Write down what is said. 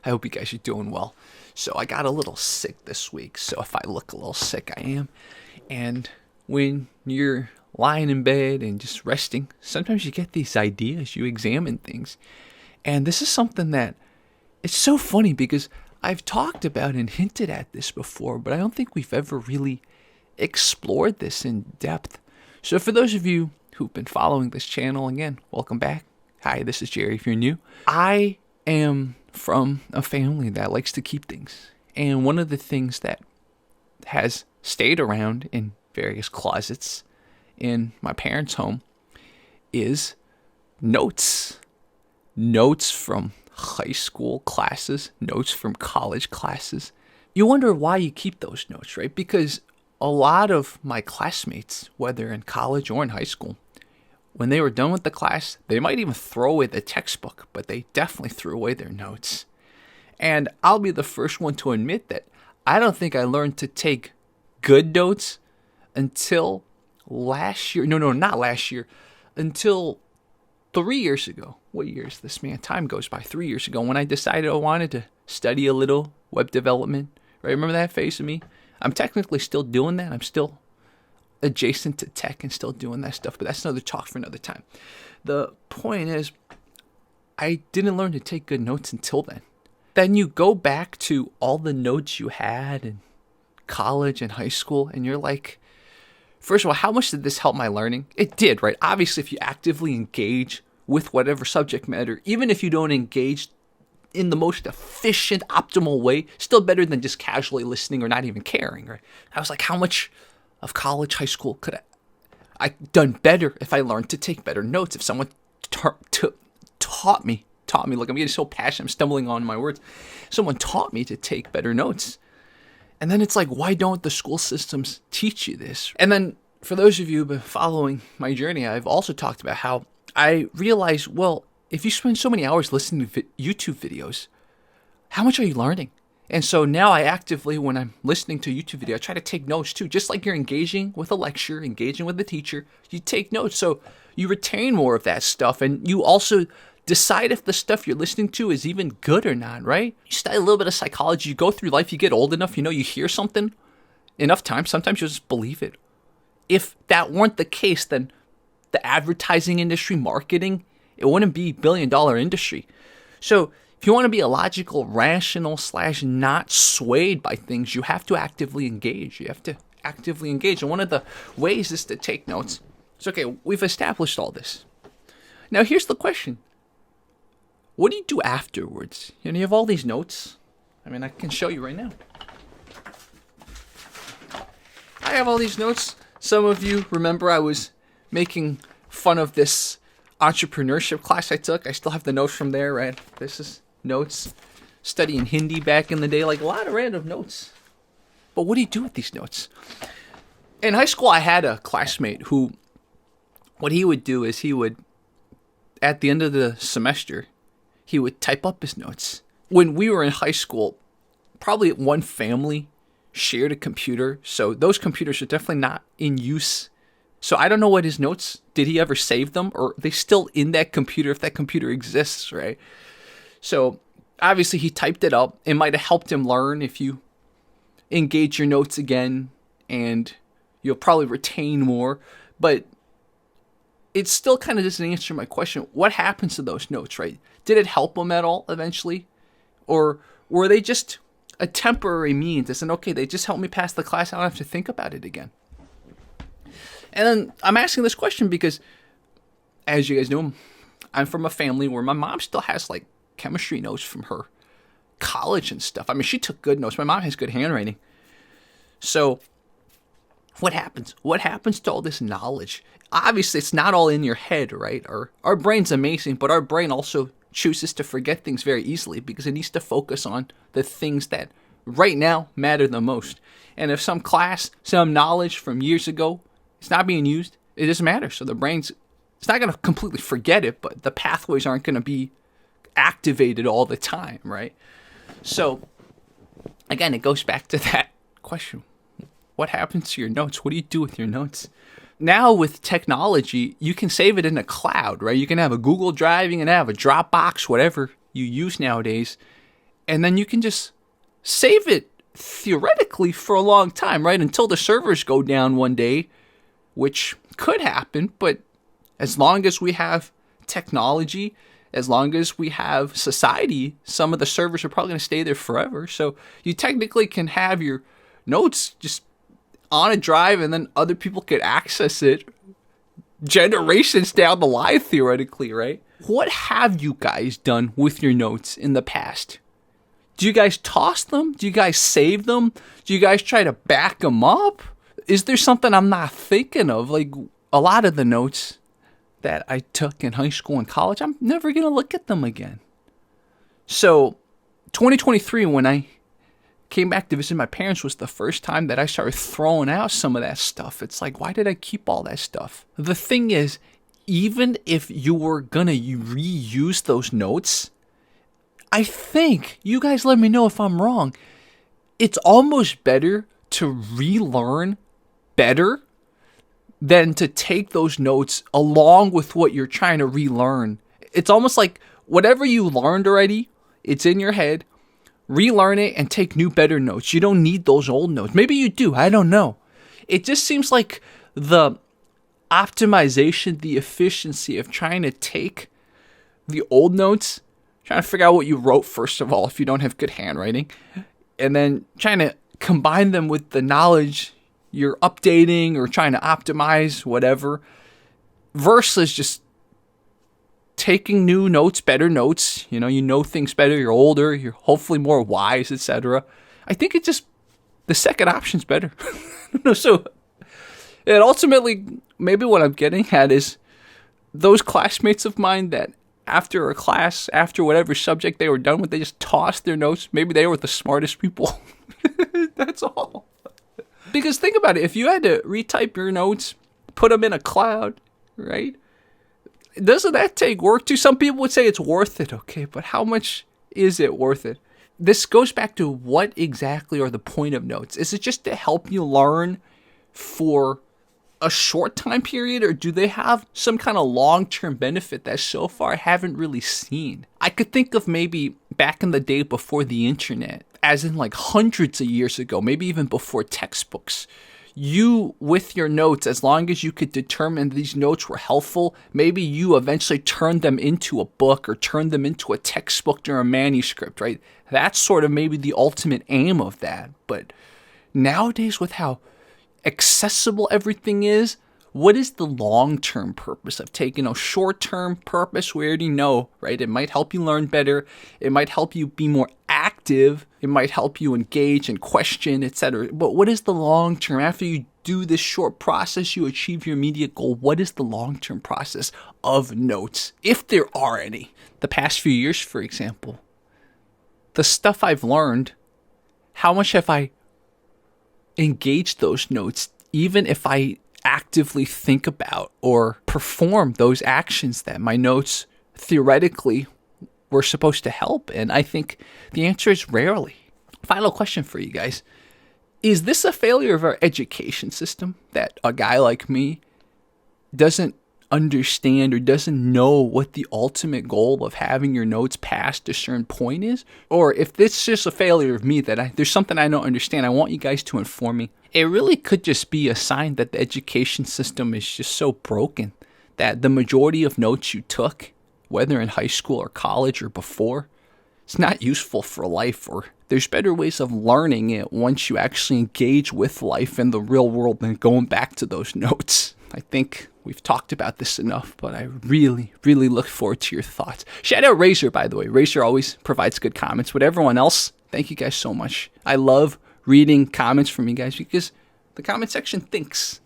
I hope you guys are doing well. So I got a little sick this week, so if I look a little sick, I am. And when you're lying in bed and just resting, sometimes you get these ideas, you examine things. And this is something that it's so funny because I've talked about and hinted at this before, but I don't think we've ever really explored this in depth. So for those of you who've been following this channel, again, welcome back. Hi, this is Jerry if you're new. I am from a family that likes to keep things. And one of the things that has stayed around in various closets in my parents' home is notes. Notes from high school classes, notes from college classes. You wonder why you keep those notes, right? Because a lot of my classmates, whether in college or in high school, when they were done with the class, they might even throw away the textbook, but they definitely threw away their notes. And I'll be the first one to admit that I don't think I learned to take good notes until last year. No, not last year. Until 3 years ago. What year is this, man? Time goes by. 3 years ago when I decided I wanted to study a little web development. Right? Remember that phase of me? I'm technically still doing that. I'm still adjacent to tech and still doing that stuff, but that's another talk for another time. The point is, I didn't learn to take good notes until then. Then you go back to all the notes you had in college and high school, and you're like, first of all, how much did this help my learning? It did, right? Obviously, if you actively engage with whatever subject matter, even if you don't engage in the most efficient, optimal way, still better than just casually listening or not even caring, right? I was like, how much of college, high school could I done better if I learned to take better notes? If someone taught me, look, I'm getting so passionate, I'm stumbling on my words. Someone taught me to take better notes. And then it's like, why don't the school systems teach you this? And then for those of you who've been following my journey, I've also talked about how I realized, well, if you spend so many hours listening to YouTube videos, how much are you learning? And so now I actively, when I'm listening to a YouTube video, I try to take notes too. Just like you're engaging with a lecture, engaging with a teacher, you take notes. So you retain more of that stuff. And you also decide if the stuff you're listening to is even good or not, right? You study a little bit of psychology. You go through life, you get old enough, you hear something enough times. Sometimes you'll just believe it. If that weren't the case, then the advertising industry, marketing, it wouldn't be $1 billion industry. So if you want to be illogical, rational / not swayed by things, you have to actively engage. And one of the ways is to take notes. So, okay, we've established all this. Now, here's the question. What do you do afterwards? You have all these notes. I mean, I can show you right now. I have all these notes. Some of you remember I was making fun of this entrepreneurship class I took. I still have the notes from there, right? This is notes, studying Hindi back in the day, like a lot of random notes. But what do you do with these notes? In high school, I had a classmate who, what he would do is he would, at the end of the semester, he would type up his notes. When we were in high school, probably one family shared a computer, so those computers are definitely not in use. So I don't know what his notes, did he ever save them, or are they still in that computer if that computer exists, right? So obviously he typed it up. It might have helped him learn if you engage your notes again, and you'll probably retain more. But it still kind of doesn't answer my question. What happens to those notes, right? Did it help him at all eventually? Or were they just a temporary means? They said, okay, they just helped me pass the class. I don't have to think about it again. And then I'm asking this question because, as you guys know, I'm from a family where my mom still has like chemistry notes from her college and stuff. I mean, she took good notes. My mom has good handwriting. So what happens? What happens to all this knowledge? Obviously, it's not all in your head, right? Our brain's amazing, but our brain also chooses to forget things very easily because it needs to focus on the things that right now matter the most. And if some class, some knowledge from years ago, it's not being used, it doesn't matter. So the brain's, it's not going to completely forget it, but the pathways aren't going to be activated all the time, right? So again, it goes back to that question. What happens to your notes? What do you do with your notes? Now with technology, you can save it in a cloud, right? You can have a Google Drive, you can have a Dropbox, whatever you use nowadays. And then you can just save it theoretically for a long time, right? Until the servers go down one day, which could happen. But as long as we have technology, as long as we have society, some of the servers are probably going to stay there forever. So you technically can have your notes just on a drive, and then other people could access it generations down the line, theoretically, right? What have you guys done with your notes in the past? Do you guys toss them? Do you guys save them? Do you guys try to back them up? Is there something I'm not thinking of? Like, a lot of the notes that I took in high school and college, I'm never going to look at them again. So 2023, when I came back to visit my parents, was the first time that I started throwing out some of that stuff. It's like, why did I keep all that stuff? The thing is, even if you were going to reuse those notes, I think, you guys let me know if I'm wrong, it's almost better to relearn better than to take those notes along with what you're trying to relearn. It's almost like whatever you learned already, it's in your head. Relearn it and take new, better notes. You don't need those old notes. Maybe you do. I don't know. It just seems like the optimization, the efficiency of trying to take the old notes, trying to figure out what you wrote, first of all, if you don't have good handwriting, and then trying to combine them with the knowledge you're updating or trying to optimize, whatever, versus just taking new notes, better notes. You know things better, you're older, you're hopefully more wise, etc. I think it just, the second option's better. So, and ultimately, maybe what I'm getting at is those classmates of mine that after a class, after whatever subject they were done with, they just tossed their notes. Maybe they were the smartest people. That's all. Because think about it, if you had to retype your notes, put them in a cloud, right? Doesn't that take work too? Some people would say it's worth it, okay, but how much is it worth it? This goes back to what exactly are the point of notes? Is it just to help you learn for a short time period, or do they have some kind of long-term benefit that so far I haven't really seen? I could think of maybe back in the day before the internet, as in like hundreds of years ago, maybe even before textbooks. You, with your notes, as long as you could determine these notes were helpful, maybe you eventually turned them into a book or turned them into a textbook or a manuscript, right? That's sort of maybe the ultimate aim of that. But nowadays, with how accessible everything is, what is the long-term purpose of taking a short-term purpose? We already know, right? It might help you learn better. It might help you be more active. It might help you engage and question, etc. But what is the long-term? After you do this short process, you achieve your immediate goal. What is the long-term process of notes, if there are any? The past few years, for example, the stuff I've learned, how much have I engaged those notes, even if I actively think about or perform those actions that my notes theoretically were supposed to help? And I think the answer is rarely. Final question for you guys. Is this a failure of our education system, that a guy like me doesn't understand or doesn't know what the ultimate goal of having your notes past a certain point is? Or if this is just a failure of me, that there's something I don't understand, I want you guys to inform me. It really could just be a sign that the education system is just so broken that the majority of notes you took, whether in high school or college or before, it's not useful for life, or there's better ways of learning it once you actually engage with life in the real world than going back to those notes. I think we've talked about this enough, but I really, really look forward to your thoughts. Shout out Razor, by the way. Razor always provides good comments. But everyone else, thank you guys so much. I love reading comments from you guys because the comment section thinks.